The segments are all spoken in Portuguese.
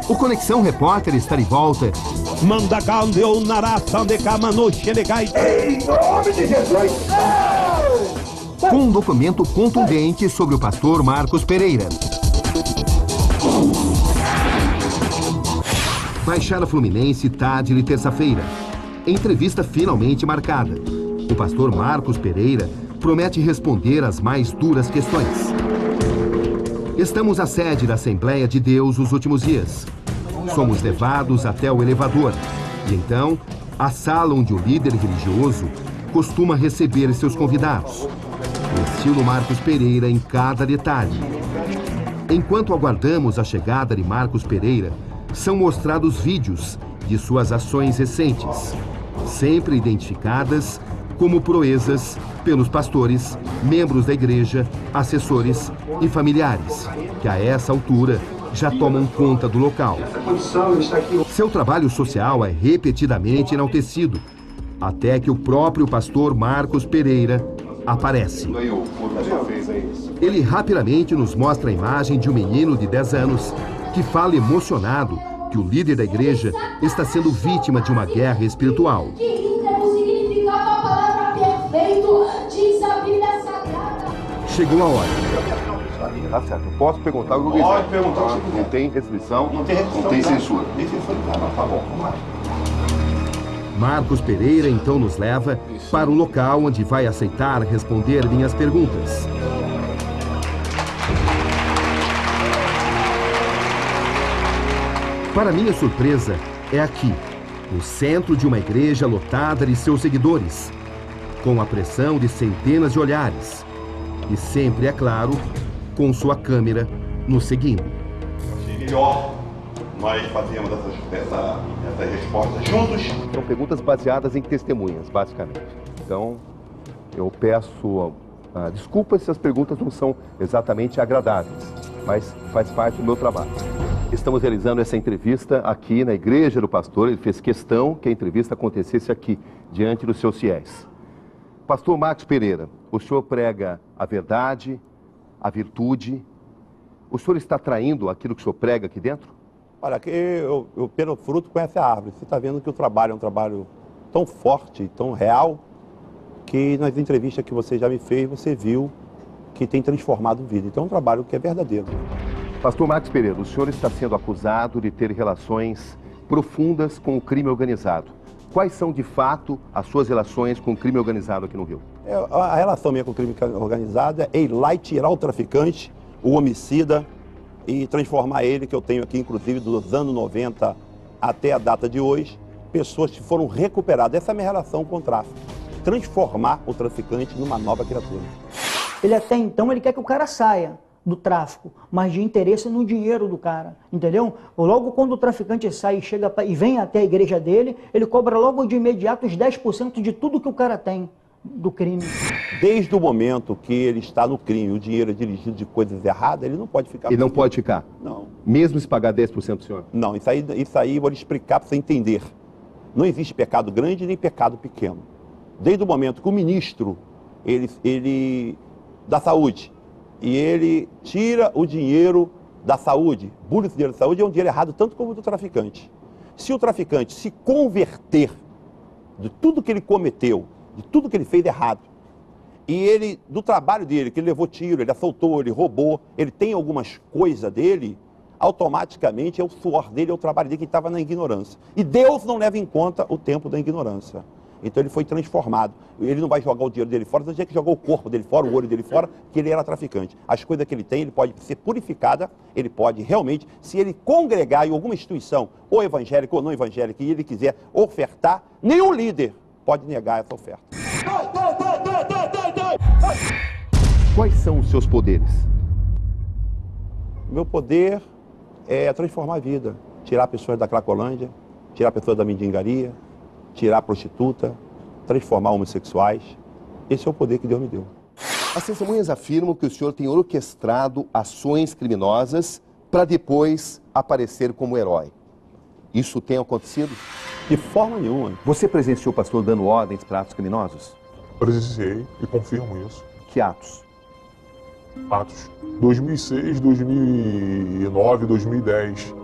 O Conexão Repórter está de volta. Mandagaldeu narração de Camanoche Legai. Em nome de Jesus! Com um documento contundente sobre o pastor Marcos Pereira. Baixada Fluminense, tarde de terça-feira. Entrevista finalmente marcada. O pastor Marcos Pereira promete responder às mais duras questões. Estamos à sede da Assembleia de Deus nos últimos dias. Somos levados até o elevador. E então, a sala onde o líder religioso costuma receber seus convidados. O estilo Marcos Pereira em cada detalhe. Enquanto aguardamos a chegada de Marcos Pereira, são mostrados vídeos de suas ações recentes, sempre identificadas como proezas pelos pastores, membros da igreja, assessores e familiares, que a essa altura já tomam conta do local. Seu trabalho social é repetidamente enaltecido, até que o próprio pastor Marcos Pereira aparece. Ele rapidamente nos mostra a imagem de um menino de 10 anos que fala emocionado que o líder da igreja está sendo vítima de uma guerra espiritual. Chegou a hora. Tá certo, eu posso perguntar o que eu quiser. Pode perguntar o que você quiser. Não tem restrição, Não tem restrição, não tem tá? censura. Tem censura, tá bom, vamos lá. Marcos Pereira então nos leva para o local onde vai aceitar responder minhas perguntas. Para minha surpresa, é aqui, no centro de uma igreja lotada de seus seguidores, com a pressão de centenas de olhares. E sempre, é claro, com sua câmera nos seguindo. Achei melhor nós fazemos essa resposta juntos. São perguntas baseadas em testemunhas, basicamente. Então, eu peço desculpas se as perguntas não são exatamente agradáveis, mas faz parte do meu trabalho. Estamos realizando essa entrevista aqui na Igreja do Pastor. Ele fez questão que a entrevista acontecesse aqui, diante dos seus fiéis. Pastor Marcos Pereira, o senhor prega a verdade, a virtude. O senhor está traindo aquilo que o senhor prega aqui dentro? Olha, que eu pelo fruto conhece a árvore. Você está vendo que o trabalho é um trabalho tão forte, tão real, que nas entrevistas que você já me fez, você viu que tem transformado vida. Então é um trabalho que é verdadeiro. Pastor Marcos Pereira, o senhor está sendo acusado de ter relações profundas com o crime organizado. Quais são, de fato, as suas relações com o crime organizado aqui no Rio? A relação minha com o crime organizado é ir lá e tirar o traficante, o homicida, e transformar ele, que eu tenho aqui, inclusive, dos anos 90 até a data de hoje, pessoas que foram recuperadas. Essa é a minha relação com o tráfico. Transformar o traficante numa nova criatura. Ele até então, ele quer que o cara saia do tráfico, mas de interesse no dinheiro do cara, entendeu? Logo quando o traficante sai e vem até a igreja dele, ele cobra logo de imediato os 10% de tudo que o cara tem do crime. Desde o momento que ele está no crime, o dinheiro é dirigido de coisas erradas, ele não pode ficar... Ele não pode ficar? Não. Mesmo se pagar 10% do senhor? Não, isso aí eu vou lhe explicar para você entender. Não existe pecado grande nem pecado pequeno. Desde o momento que o ministro, ele da saúde, e ele tira o dinheiro da saúde, burla esse dinheiro da saúde, é um dinheiro errado tanto como o do traficante. Se o traficante se converter de tudo que ele cometeu, de tudo que ele fez errado, e ele, do trabalho dele, que ele levou tiro, ele assaltou, ele roubou, ele tem algumas coisas dele, automaticamente é o suor dele, é o trabalho dele que estava na ignorância. E Deus não leva em conta o tempo da ignorância. Então ele foi transformado. Ele não vai jogar o dinheiro dele fora, não tinha que jogar o corpo dele fora, o olho dele fora, que ele era traficante. As coisas que ele tem, ele pode ser purificada, ele pode realmente, se ele congregar em alguma instituição, ou evangélica ou não evangélica, e ele quiser ofertar, nenhum líder pode negar essa oferta. Quais são os seus poderes? Meu poder é transformar a vida, tirar pessoas da Cracolândia, tirar pessoas da mendigaria, tirar a prostituta, transformar homossexuais. Esse é o poder que Deus me deu. As testemunhas afirmam que o senhor tem orquestrado ações criminosas para depois aparecer como herói. Isso tem acontecido? De forma nenhuma. Você presenciou o pastor dando ordens para atos criminosos? Presenciei e confirmo isso. Que atos? Atos 2006, 2009, 2010.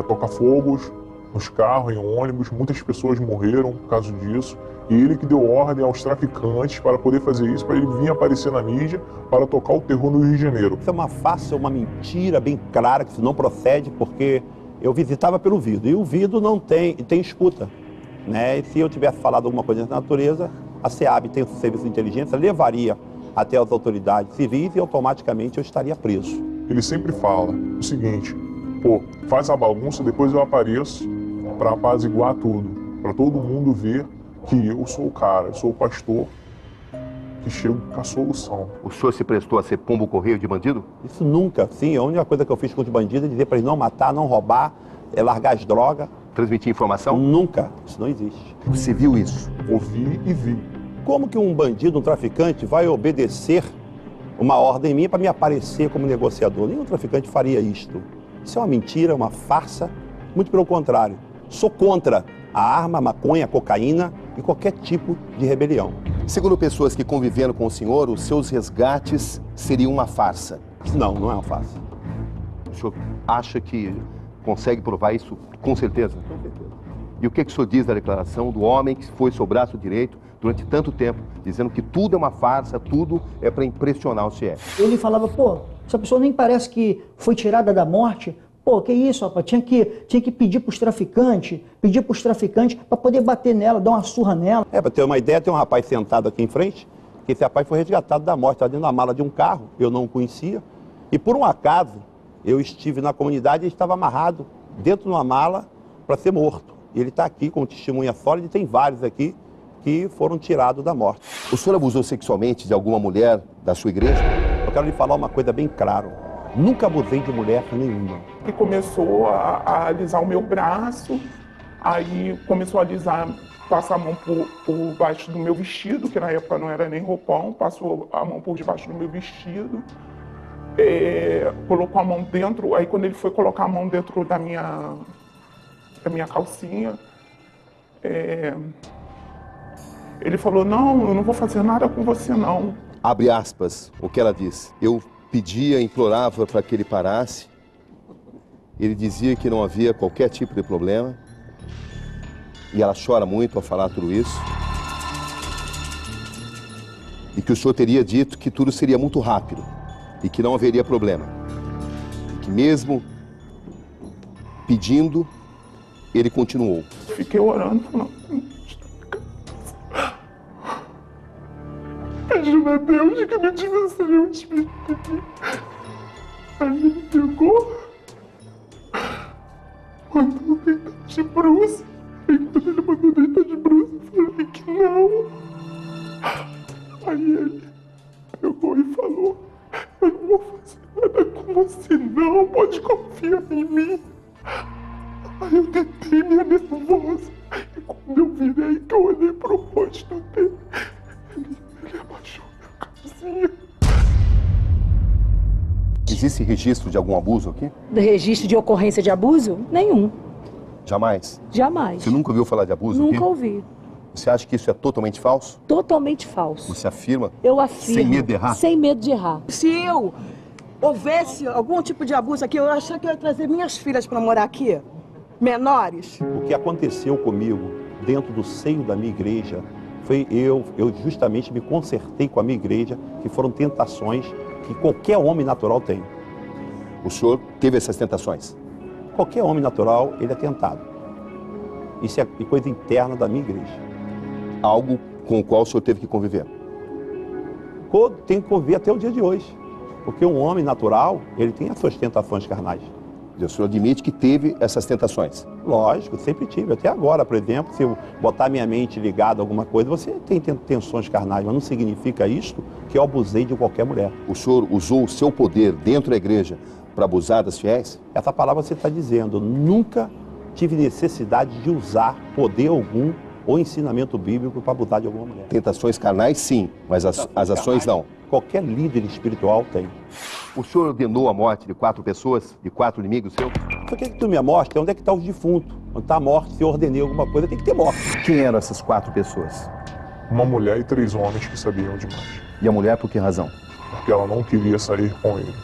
tocar fogos nos carros, em ônibus. Muitas pessoas morreram por causa disso. E ele que deu ordem aos traficantes para poder fazer isso, para ele vir aparecer na mídia, para tocar o terror no Rio de Janeiro. Isso é uma farsa, uma mentira bem clara, que isso não procede, porque eu visitava pelo vidro, e o vidro não tem escuta, né? E se eu tivesse falado alguma coisa dessa natureza, a SEAB tem o serviço de inteligência, levaria até as autoridades civis e automaticamente eu estaria preso. Ele sempre fala o seguinte: pô, faz a bagunça, depois eu apareço para apaziguar tudo, para todo mundo ver que eu sou o cara, eu sou o pastor que chego com a solução. O senhor se prestou a ser pombo-correio de bandido? Isso nunca, sim. A única coisa que eu fiz com os bandidos é dizer para eles não matar, não roubar, largar as drogas. Transmitir informação? Nunca. Isso não existe. Você viu isso? Ouvi e vi. Como que um bandido, um traficante, vai obedecer uma ordem minha para me aparecer como negociador? Nenhum traficante faria isto. Isso é uma mentira, uma farsa. Muito pelo contrário. Sou contra a arma, a maconha, a cocaína e qualquer tipo de rebelião. Segundo pessoas que conviveram com o senhor, os seus resgates seriam uma farsa. Não, não é uma farsa. O senhor acha que consegue provar isso com certeza? Com certeza. E o que o senhor diz da declaração do homem que foi seu braço direito durante tanto tempo, dizendo que tudo é uma farsa, tudo é para impressionar os fiéis? Ele falava, pô, essa pessoa nem parece que foi tirada da morte. Pô, que isso, rapaz? Tinha que pedir para os traficantes para poder bater nela, dar uma surra nela. Para ter uma ideia, tem um rapaz sentado aqui em frente, que esse rapaz foi resgatado da morte, estava dentro da mala de um carro, eu não o conhecia. E por um acaso, eu estive na comunidade e ele estava amarrado dentro de uma mala para ser morto. E ele está aqui com testemunha sólida e tem vários aqui que foram tirados da morte. O senhor abusou sexualmente de alguma mulher da sua igreja? Eu quero lhe falar uma coisa bem clara. Nunca abusei de mulher nenhuma. Ele começou a alisar o meu braço, aí começou a alisar, passar a mão por baixo do meu vestido, que na época não era nem roupão, passou a mão por debaixo do meu vestido, colocou a mão dentro, aí quando ele foi colocar a mão dentro da minha calcinha, ele falou, não, eu não vou fazer nada com você não. Abre aspas, o que ela diz. Eu pedia, implorava para que ele parasse. Ele dizia que não havia qualquer tipo de problema. E ela chora muito ao falar tudo isso. E que o senhor teria dito que tudo seria muito rápido. E que não haveria problema. E que mesmo pedindo, ele continuou. Fiquei orando, falando, pedindo a Deus que não tivesse nenhum espírito aqui. Aí ele pegou, mandou deitar de bruços. Aí quando ele mandou deitar de bruços, eu falei que não. Aí ele pegou e falou, eu não vou fazer nada com você não, pode confiar em mim. Aí eu tentei minha nervosa. E quando eu virei, que eu olhei pro rosto dele, ele abaixou minha cabecinha. Existe registro de algum abuso aqui? Registro de ocorrência de abuso? Nenhum. Jamais? Jamais. Você nunca ouviu falar de abuso aqui? Nunca ouvi. Você acha que isso é totalmente falso? Totalmente falso. Você afirma? Eu afirmo. Sem medo de errar? Sem medo de errar. Se eu houvesse algum tipo de abuso aqui, eu achava que eu ia trazer minhas filhas para morar aqui, menores. O que aconteceu comigo dentro do seio da minha igreja foi eu justamente me consertei com a minha igreja, que foram tentações que qualquer homem natural tem. O senhor teve essas tentações? Qualquer homem natural, ele é tentado. Isso é coisa interna da minha igreja. Algo com o qual o senhor teve que conviver? Tem que conviver até o dia de hoje. Porque um homem natural, ele tem as suas tentações carnais. E o senhor admite que teve essas tentações? Lógico, sempre tive. Até agora, por exemplo, se eu botar minha mente ligada a alguma coisa, você tem tensões carnais, mas não significa isto que eu abusei de qualquer mulher. O senhor usou o seu poder dentro da igreja para abusar das fiéis? Essa palavra você está dizendo. Eu nunca tive necessidade de usar poder algum ou ensinamento bíblico para abusar de alguma mulher. Tentações carnais, sim, mas as ações não. Qualquer líder espiritual tem. O senhor ordenou a morte de 4 pessoas, de 4 inimigos seus? Por que tu me mostra? Onde é que está os defuntos? Onde está a morte? Se eu ordenei alguma coisa, tem que ter morte. Quem eram essas 4 pessoas? Uma mulher e 3 homens que sabiam demais. E a mulher por que razão? Porque ela não queria sair com ele.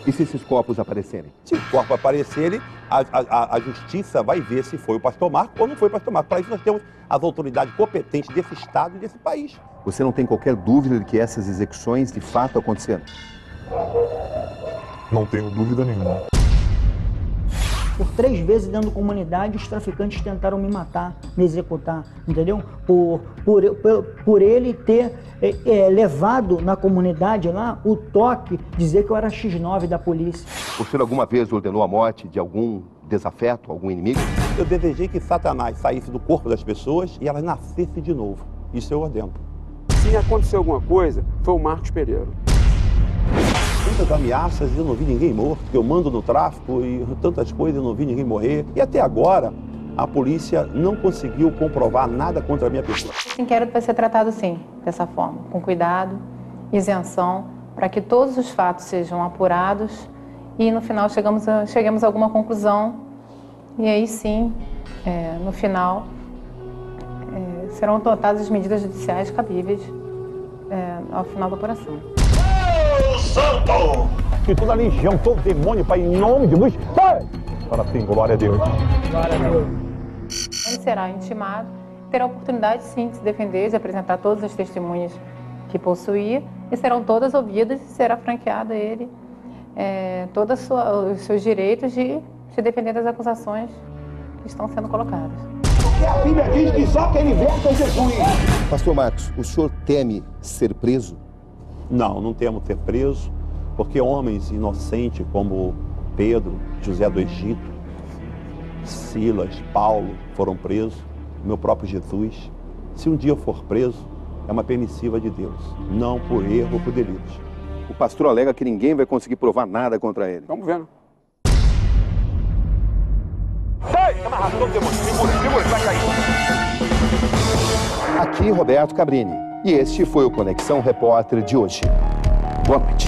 E se esses corpos aparecerem? Se o corpo aparecer, a justiça vai ver se foi o pastor Marcos ou não foi o pastor Marcos. Para isso nós temos as autoridades competentes desse estado e desse país. Você não tem qualquer dúvida de que essas execuções de fato aconteceram? Não tenho dúvida nenhuma. Por 3 vezes dentro da comunidade, os traficantes tentaram me matar, me executar, entendeu? Por ele ter levado na comunidade lá o toque, dizer que eu era X9 da polícia. O senhor alguma vez ordenou a morte de algum desafeto, algum inimigo? Eu desejei que Satanás saísse do corpo das pessoas e elas nascessem de novo. Isso eu ordeno. Se acontecer alguma coisa, foi o Marcos Pereira. Tantas ameaças e eu não vi ninguém morto, que eu mando no tráfico e tantas coisas eu não vi ninguém morrer. E até agora, a polícia não conseguiu comprovar nada contra a minha pessoa. Esse inquérito vai ser tratado sim, dessa forma, com cuidado, isenção, para que todos os fatos sejam apurados e no final cheguemos a alguma conclusão. E aí sim, no final, serão adotadas as medidas judiciais cabíveis ao final da apuração. Santo! Que toda legião, todo demônio, Pai, em nome de luz, vai! Para sim, glória a Deus. Glória a Deus. Ele será intimado, terá a oportunidade sim de se defender, de apresentar todas as testemunhas que possuía e serão todas ouvidas e será franqueado a ele todos os seus direitos de se defender das acusações que estão sendo colocadas. Porque a Bíblia diz que só quem liberta é Jesus. Pastor Marcos, o senhor teme ser preso? Não, não temos ser preso, porque homens inocentes como Pedro, José do Egito, Silas, Paulo foram presos, meu próprio Jesus. Se um dia eu for preso, é uma permissiva de Deus, não por erro ou por delitos. O pastor alega que ninguém vai conseguir provar nada contra ele. Vamos vendo. Sai! Tá amarrado, todo demônio. Segura, vai cair. Aqui Roberto Cabrini. E este foi o Conexão Repórter de hoje. Boa noite.